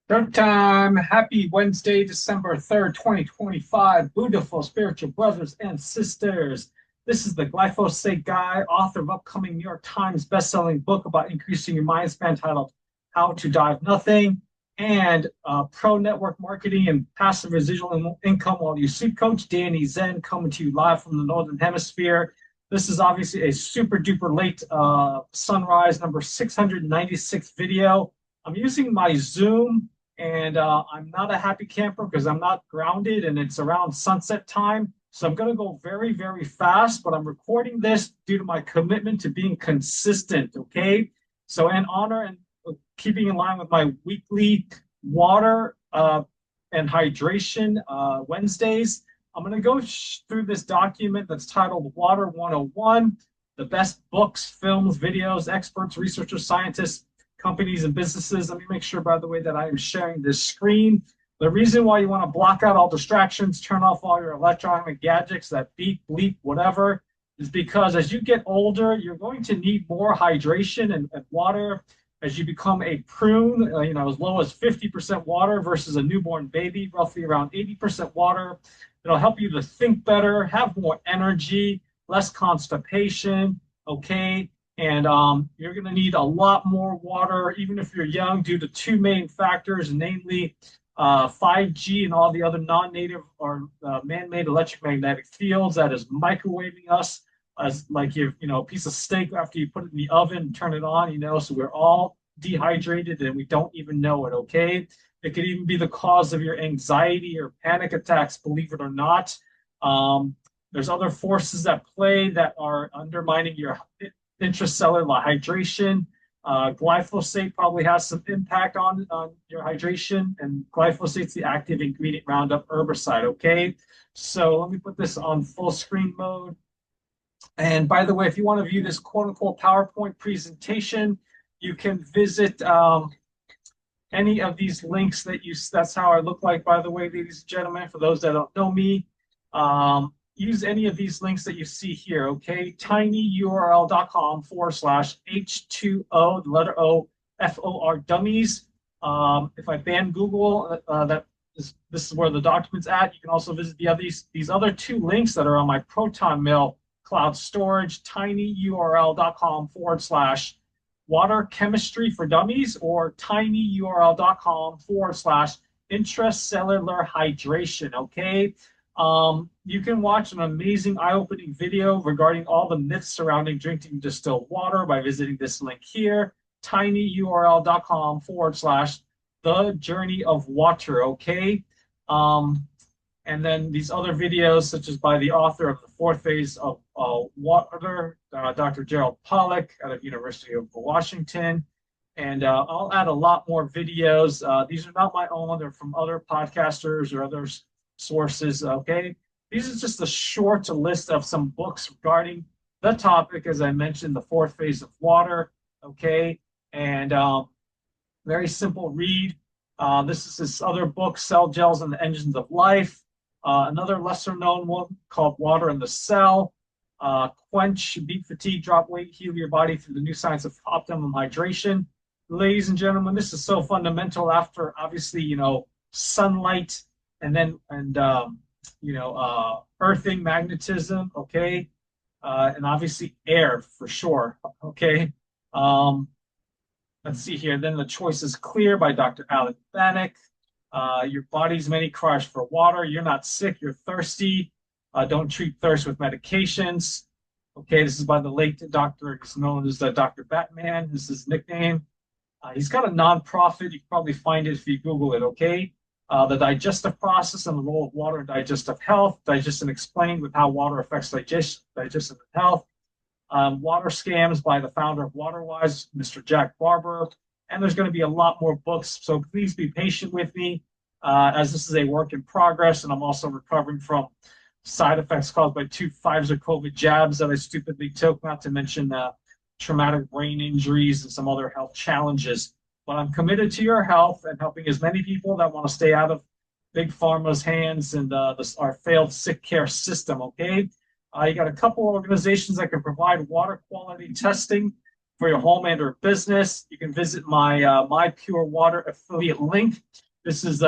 Third time. Happy Wednesday, December 3rd, 2025. Beautiful spiritual brothers and sisters. This is the Glyphosate Guy, author of upcoming New York Times bestselling book about increasing your mind span titled How to Dive Nothing, and pro network marketing and passive residual income while you sleep coach, Danny Tseng, coming to you live from the Northern Hemisphere. This is obviously a super duper late sunrise number 696 video. I'm using my Zoom, and I'm not a happy camper because I'm not grounded and it's around sunset time. So I'm going to go very, very fast, but I'm recording this due to my commitment to being consistent, okay? So in honor and keeping in line with my weekly water and hydration Wednesdays, I'm going to go through this document that's titled Water 101, the best books, films, videos, experts, researchers, scientists, companies, and businesses. Let me make sure, by the way, that I am sharing this screen. The reason why you want to block out all distractions, turn off all your electronic gadgets that beep, bleep, whatever, is because as you get older, you're going to need more hydration and water as you become a prune, as low as 50% water versus a newborn baby, roughly around 80% water. It'll help you to think better, have more energy, less constipation, okay? And you're going to need a lot more water, even if you're young, due to two main factors, namely 5G and all the other non-native or man-made electromagnetic fields that is microwaving us as like a piece of steak after you put it in the oven and turn it on, so we're all dehydrated and we don't even know it, okay? It could even be the cause of your anxiety or panic attacks, believe it or not. There's other forces at play that are undermining your intracellular hydration. Glyphosate probably has some impact on your hydration, and glyphosate's the active ingredient Roundup herbicide, okay? So let me put this on full screen mode. And by the way, if you want to view this quote-unquote PowerPoint presentation, you can visit any of these links that's how I look like, by the way, ladies and gentlemen, for those that don't know me. Use any of these links that you see here, okay? tinyurl.com/H2O, the letter O, FOR dummies. If I ban Google, this is where the document's at. You can also visit these other two links that are on my Proton Mail cloud storage, tinyurl.com/water chemistry for dummies, or tinyurl.com/intracellular hydration, okay? You can watch an amazing eye-opening video regarding all the myths surrounding drinking distilled water by visiting this link here, tinyurl.com/the journey of water, okay? And then these other videos, such as by the author of The Fourth Phase of Water, Dr. Gerald Pollack out of University of Washington. And I'll add a lot more videos. These are not my own. They're from other podcasters or other sources, okay? These are just a short list of some books regarding the topic, as I mentioned, The Fourth Phase of Water, okay? And very simple read. This is this other book, Cell Gels and the Engines of Life. Another lesser known one called Water in the Cell. Quench, beat fatigue, drop weight, heal your body through the new science of optimum hydration. Ladies and gentlemen, this is so fundamental after, obviously, sunlight and earthing, magnetism, okay? And obviously air for sure, okay? Let's see here. Then The Choice is Clear by Dr. Alec Bannock. Your body's many cries for water. You're not sick, you're thirsty. Don't treat thirst with medications. Okay, this is by the late doctor. He's known as Dr. Batman. This is his nickname. He's got a nonprofit. You can probably find it if you Google it, okay? The digestive process and the role of water in digestive health. Digestion Explained with how water affects digestion and health. Water Scams by the founder of WaterWise, Mr. Jack Barber. And there's going to be a lot more books, so please be patient with me as this is a work in progress, and I'm also recovering from side effects caused by 2 Pfizer COVID jabs that I stupidly took, not to mention traumatic brain injuries and some other health challenges. But I'm committed to your health and helping as many people that want to stay out of Big Pharma's hands and our failed sick care system, okay? You got a couple organizations that can provide water quality testing for your home and or business. You can visit my My Pure Water affiliate link. This is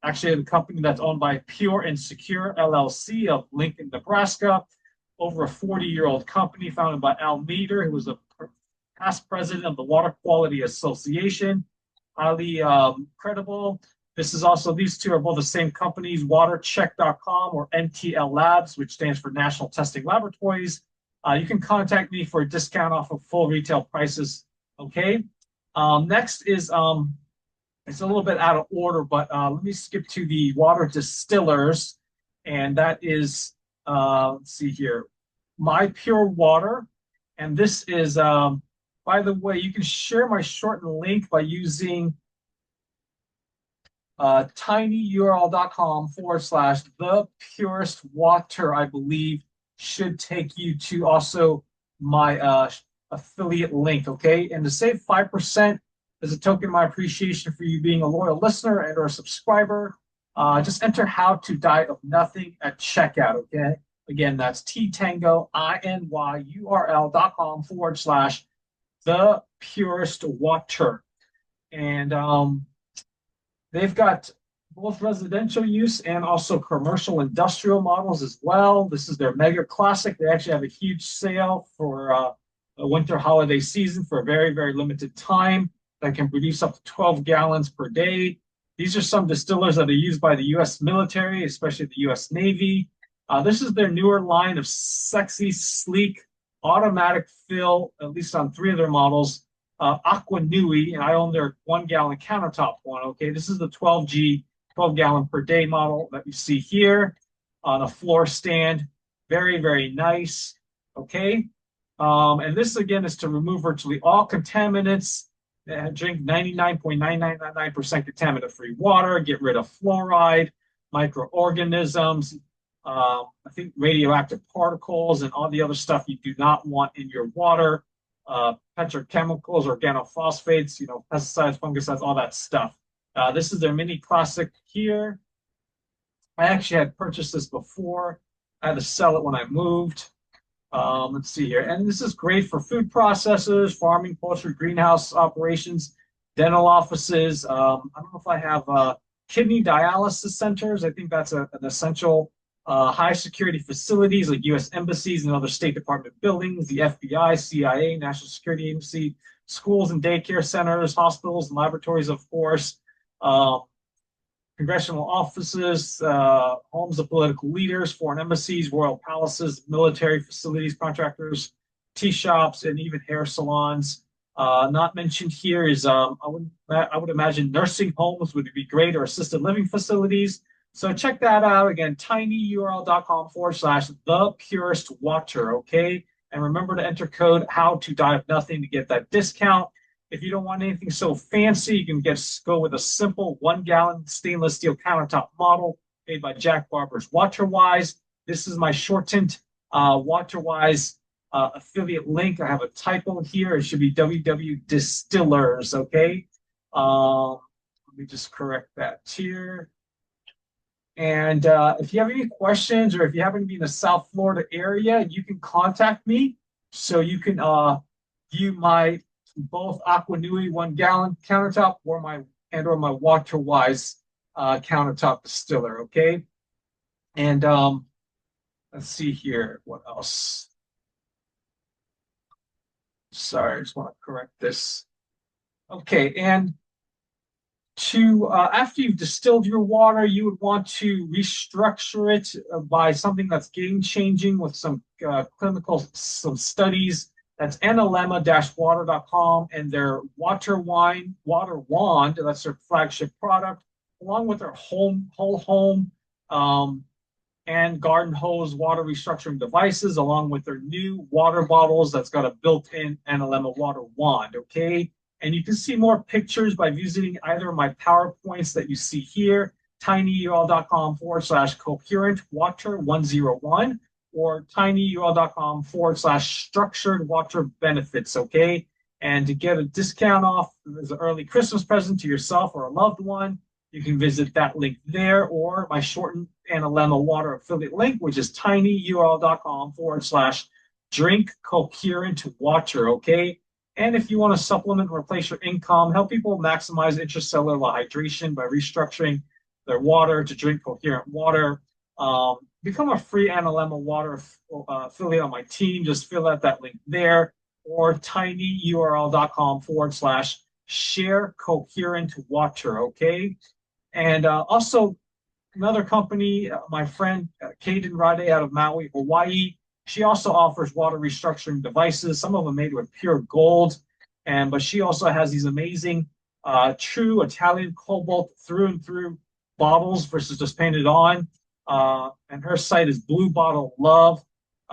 actually a company that's owned by Pure and Secure LLC of Lincoln, Nebraska. Over a 40-year-old company founded by Al Meter, who was a past president of the Water Quality Association. Highly credible. This is also, these two are both the same companies, watercheck.com or NTL Labs, which stands for National Testing Laboratories. You can contact me for a discount off of full retail prices. Okay. Next is, it's a little bit out of order, but let me skip to the water distillers. And that is, let's see here, My Pure Water. And this is, by the way, you can share my shortened link by using tinyurl.com/the purest water, I believe, should take you to also my affiliate link, okay? And to save 5% as a token of my appreciation for you being a loyal listener and or a subscriber, just enter how to die of nothing at checkout, okay? Again, that's tinyurl.com/the purest water. And they've got both residential use and also commercial industrial models as well. This is their Mega Classic. They actually have a huge sale for a winter holiday season for a very, very limited time that can produce up to 12 gallons per day. These are some distillers that are used by the U.S. military, especially the U.S. Navy. This is their newer line of sexy, sleek, automatic fill, at least on 3 of their models, Aqua Nui, and I own their 1-gallon countertop one, okay? This is the 12 gallon per day model that you see here on a floor stand. Very, very nice, okay? And this, again, is to remove virtually all contaminants. Drink 99.9999% contaminant-free water, get rid of fluoride, microorganisms, I think radioactive particles, and all the other stuff you do not want in your water, petrochemicals, organophosphates, pesticides, fungicides, all that stuff. This is their mini classic here. I actually had purchased this before. I had to sell it when I moved. Let's see here. And this is great for food processors, farming, poultry, greenhouse operations, dental offices. I don't know if I have kidney dialysis centers. I think that's an essential high security facilities like U.S. embassies and other State Department buildings, the FBI, CIA, National Security Agency, schools and daycare centers, hospitals and laboratories, of course, congressional offices, homes of political leaders, foreign embassies, royal palaces, military facilities, contractors, tea shops, and even hair salons. Not mentioned here is, I would imagine nursing homes would be great, or assisted living facilities. So check that out. Again, tinyurl.com/the purest water, okay? And remember to enter code how to die of nothing to get that discount. If you don't want anything so fancy, you can go with a simple 1-gallon stainless steel countertop model made by Jack Barber's WaterWise. This is my shortened WaterWise affiliate link. I have a typo here. It should be WW Distillers, okay? Let me just correct that here. And if you have any questions, or if you happen to be in the South Florida area, you can contact me. So you can view my both Aqua Nui 1-gallon countertop or my WaterWise countertop distiller. Okay. And let's see here. What else? Sorry, I just want to correct this. Okay, and to after you've distilled your water, you would want to restructure it by something that's game-changing with some some studies. That's analemma-water.com and their water wand. That's their flagship product, along with their whole home and garden hose water restructuring devices, along with their new water bottles that's got a built-in Analemma water wand. Okay. And you can see more pictures by visiting either of my PowerPoints that you see here, tinyurl.com/coherent water 101, or tinyurl.com/structured water benefits. Okay. And to get a discount off as an early Christmas present to yourself or a loved one, you can visit that link there, or my shortened Analemma water affiliate link, which is tinyurl.com/drink coherent water. Okay. And if you want to supplement and replace your income, help people maximize intracellular hydration by restructuring their water to drink coherent water. Become a free Analemma water affiliate on my team. Just fill out that link there, or tinyurl.com/share coherent water. Okay. And also another company, my friend Kaden Rade out of Maui, Hawaii. She also offers water restructuring devices. Some of them made with pure gold, but she also has these amazing, true Italian cobalt through and through bottles versus just painted on. And her site is Blue Bottle Love.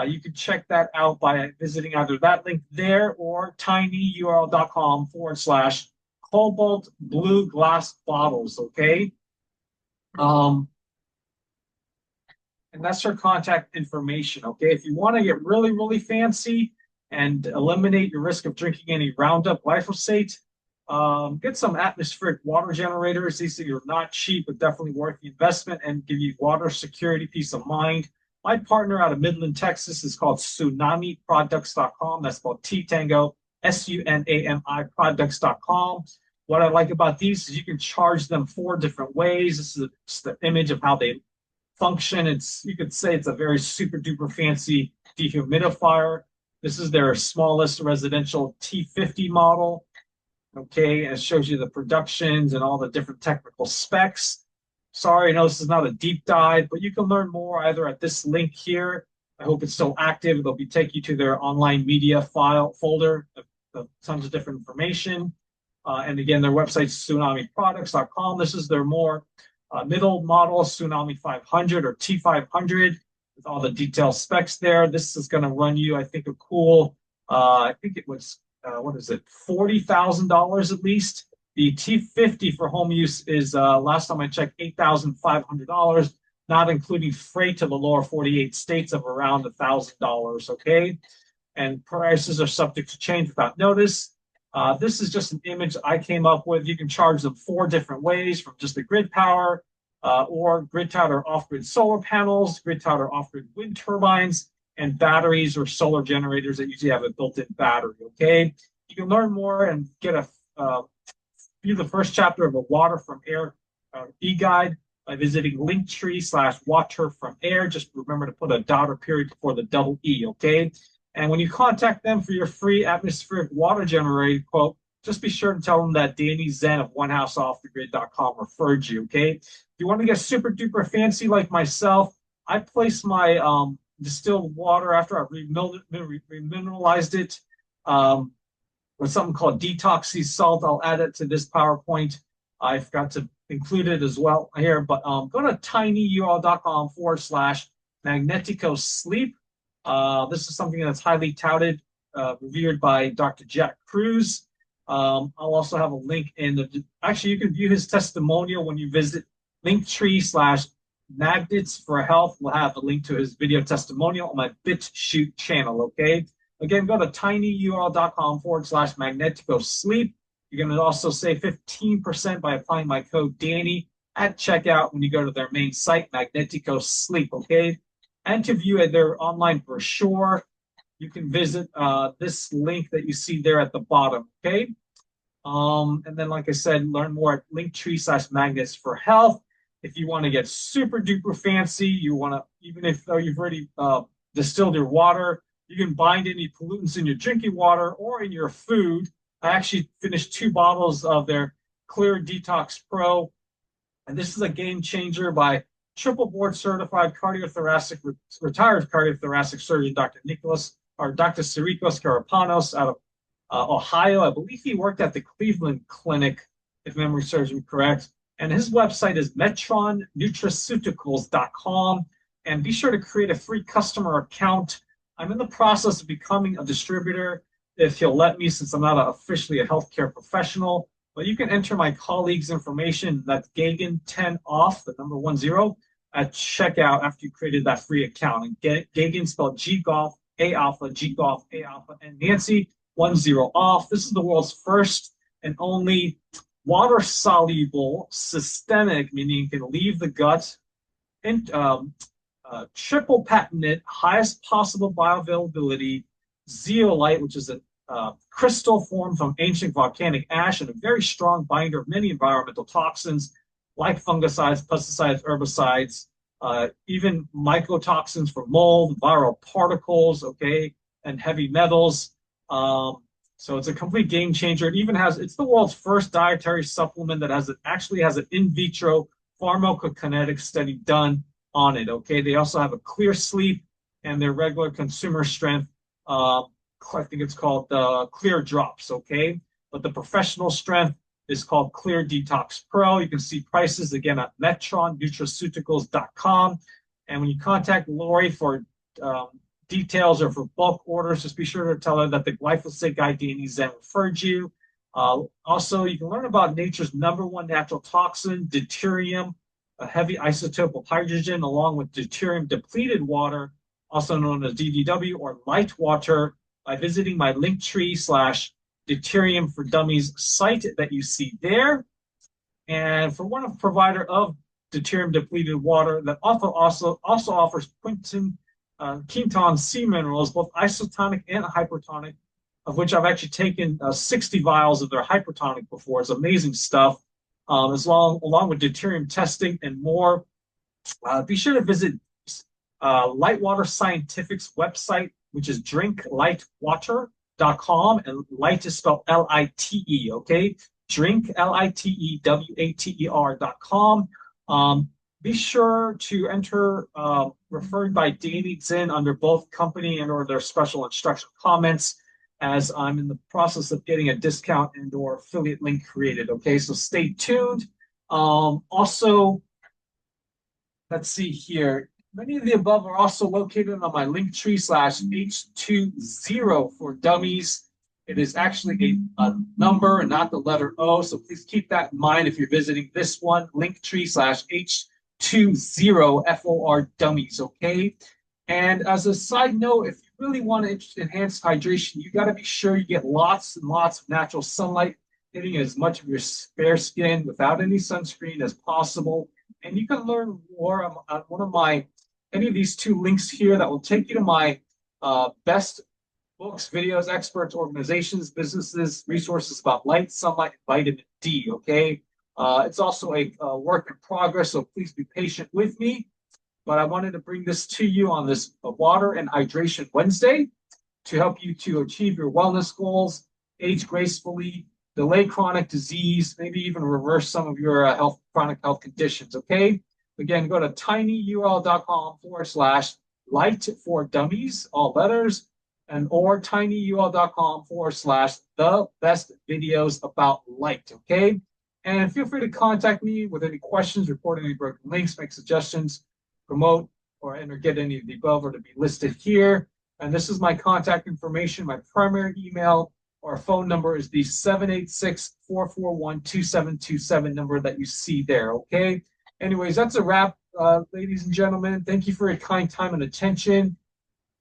You can check that out by visiting either that link there or tinyurl.com/cobalt blue glass bottles. Okay. And that's her contact information. Okay. If you want to get really, really fancy and eliminate your risk of drinking any Roundup glyphosate, get some atmospheric water generators. These are not cheap, but definitely worth the investment and give you water security, peace of mind. My partner out of Midland, Texas is called TsunamiProducts.com. That's called T Tango, SUNAMI Products.com. What I like about these is you can charge them 4 different ways. This is the image of how they function. You could say it's a very super duper fancy dehumidifier. This is their smallest residential T50 model. Okay, and it shows you the productions and all the different technical specs. Sorry, I know this is not a deep dive, but you can learn more either at this link here. I hope it's still active. It'll take you to their online media file folder of tons of different information. And again, their website's TsunamiProducts.com. This is their more middle model, Tsunami 500 or T500, with all the detailed specs there. This is going to run you, I think, a cool, I think it was, what is it, $40,000 at least. The T50 for home use is, last time I checked, $8,500, not including freight to the lower 48 states of around $1,000, okay? And prices are subject to change without notice. This is just an image I came up with. You can charge them 4 different ways, from just the grid power, or grid-tied or off-grid solar panels, grid-tied or off-grid wind turbines, and batteries or solar generators that usually have a built-in battery, okay? You can learn more and get view the first chapter of a Water from Air e-guide by visiting Linktree/water from air. Just remember to put a dot or period before the double E, okay? And when you contact them for your free atmospheric water generator quote, just be sure to tell them that Danny Zen of OneHouseOffTheGrid.com referred you, okay? If you want to get super duper fancy like myself, I place my distilled water after I remineralized it with something called Detox Sea Salt. I'll add it to this PowerPoint. I forgot to include it as well here, but go to tinyurl.com/Magnetico Sleep. This is something that's highly touted, revered by Dr. Jack Cruz. I'll also have a link actually, you can view his testimonial when you visit Linktree/Magnets for Health. We'll have a link to his video testimonial on my BitChute channel, okay? Again, go to tinyurl.com/Magnetico Sleep. You're going to also save 15% by applying my code Danny at checkout when you go to their main site, Magnetico Sleep, okay? And to view their online brochure, you can visit this link that you see there at the bottom, okay? And then, like I said, learn more at Linktree/Magnets for Health. If you want to get super duper fancy, you want to, even if you've already distilled your water, you can bind any pollutants in your drinking water or in your food. I actually finished 2 bottles of their Clear Detox Pro, and this is a game changer by triple board certified retired cardiothoracic surgeon Dr. Sirikos Karapanos out of Ohio. I believe he worked at the Cleveland Clinic, if memory serves me correct. And his website is metronnutraceuticals.com. And be sure to create a free customer account. I'm in the process of becoming a distributor, if he'll let me, since I'm not officially a healthcare professional. But you can enter my colleague's information, that's Gagan10off, the number 10, at checkout after you created that free account. And Gagan spelled G-Golf, A-Alpha, G-Golf, A-Alpha, and Nancy, 10 off. This is the world's first and only water-soluble, systemic, meaning you can leave the gut, and triple patented, highest possible bioavailability zeolite, which is a crystal formed from ancient volcanic ash and a very strong binder of many environmental toxins like fungicides, pesticides, herbicides, even mycotoxins for mold, viral particles, okay, and heavy metals. So it's a complete game changer. It even has, it's the world's first dietary supplement that actually has an in vitro pharmacokinetic study done on it, okay? They also have a clear sleep and their regular consumer strength. I think it's called Clear Drops, okay? But the professional strength is called Clear Detox Pro. You can see prices again at metronnutraceuticals.com. And when you contact Lori for details or for bulk orders, just be sure to tell her that the glyphosate guy Danny Tseng referred you. Also, you can learn about nature's #1 natural toxin, deuterium, a heavy isotope of hydrogen, along with deuterium depleted water, also known as DDW or light water, by visiting my Linktree/Deuterium for Dummies site that you see there. And for one provider of deuterium depleted water that also offers quinton C minerals, both isotonic and hypertonic, of which I've actually taken 60 vials of their hypertonic before. It's amazing stuff. Along with deuterium testing and more. Be sure to visit Lightwater Scientific's website, which is drinklightwater.com, and light is spelled L-I-T-E, okay? Drink, L-I-T-E-W-A-T-E-R.com. Be sure to enter referred by Danny Tseng under both company and or their special instruction comments, as I'm in the process of getting a discount and or affiliate link created, okay? So stay tuned. Also, let's see here. Many of the above are also located on my Linktree/H20 for Dummies. It is actually a number and not the letter O, so please keep that in mind if you're visiting this one, Linktree/H20 FOR Dummies, okay? And as a side note, if you really want to enhance hydration, you got to be sure you get lots and lots of natural sunlight, hitting as much of your bare skin without any sunscreen as possible. And you can learn more on one of any of these two links here that will take you to my best books, videos, experts, organizations, businesses, resources about light, sunlight, and vitamin D, okay? It's also a work in progress, so please be patient with me. But I wanted to bring this to you on this Water and Hydration Wednesday to help you to achieve your wellness goals, age gracefully, delay chronic disease, maybe even reverse some of your chronic health conditions, okay? Again, go to tinyurl.com/light for dummies, all letters, and or tinyurl.com/the best videos about light, okay? And feel free to contact me with any questions, report any broken links, make suggestions, promote, or get any of the above or to be listed here. And this is my contact information. My primary email or phone number is the 786-441-2727 number that you see there, okay? Anyways, that's a wrap, ladies and gentlemen. Thank you for your kind time and attention.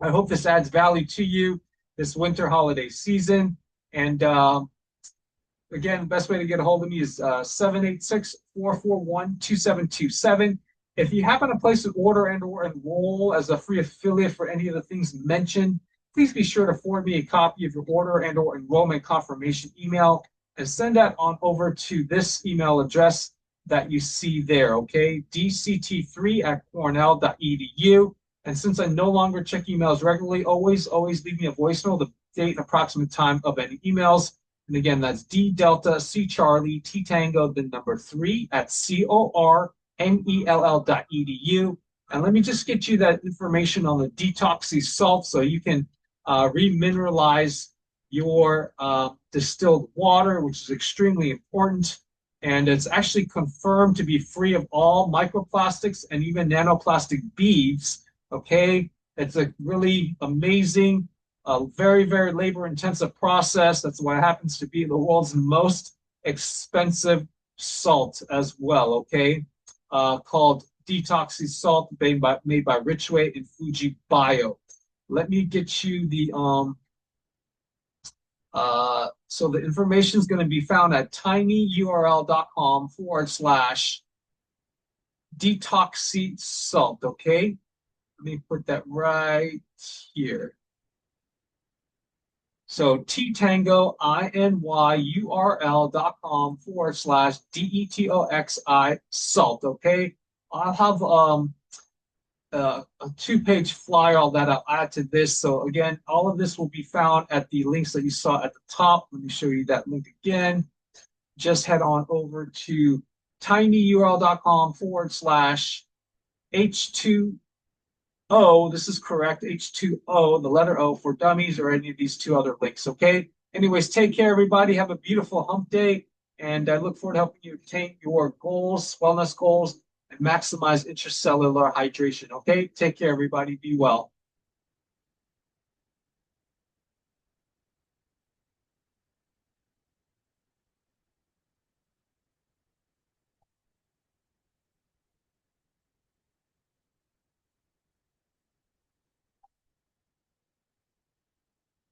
I hope this adds value to you this winter holiday season. And again, the best way to get a hold of me is 786-441-2727. If you happen to place an order and or enroll as a free affiliate for any of the things mentioned, please be sure to forward me a copy of your order and or enrollment confirmation email and send that on over to this email address that you see there, okay? dct3@cornell.edu. And since I no longer check emails regularly, always leave me a voicemail, the date and approximate time of any emails. And again, that's D Delta C Charlie T Tango, the number 3 at cornell.edu. And let me just get you that information on the detoxy salt so you can remineralize your distilled water, which is extremely important. And it's actually confirmed to be free of all microplastics and even nanoplastic beads, okay? It's a really amazing, very, very labor-intensive process. That's why it happens to be the world's most expensive salt as well, okay? Called Detoxy Salt, made by Richway and Fuji Bio. Let me get you the so the information is going to be found at tinyurl.com/detoxy salt, okay? Let me put that right here. So ttangoinurl.com/DETOXI salt. Okay. I'll have a two-page flyer, all that I'll add to this. So again, all of this will be found at the links that you saw at the top. Let me show you that link again. Just head on over to tinyurl.com/H2O. This is correct, H2O, the letter O for dummies, or any of these two other links. Okay. Anyways, take care, everybody. Have a beautiful hump day. And I look forward to helping you attain your goals, wellness goals, and maximize intracellular hydration. Okay. Take care, everybody. Be well.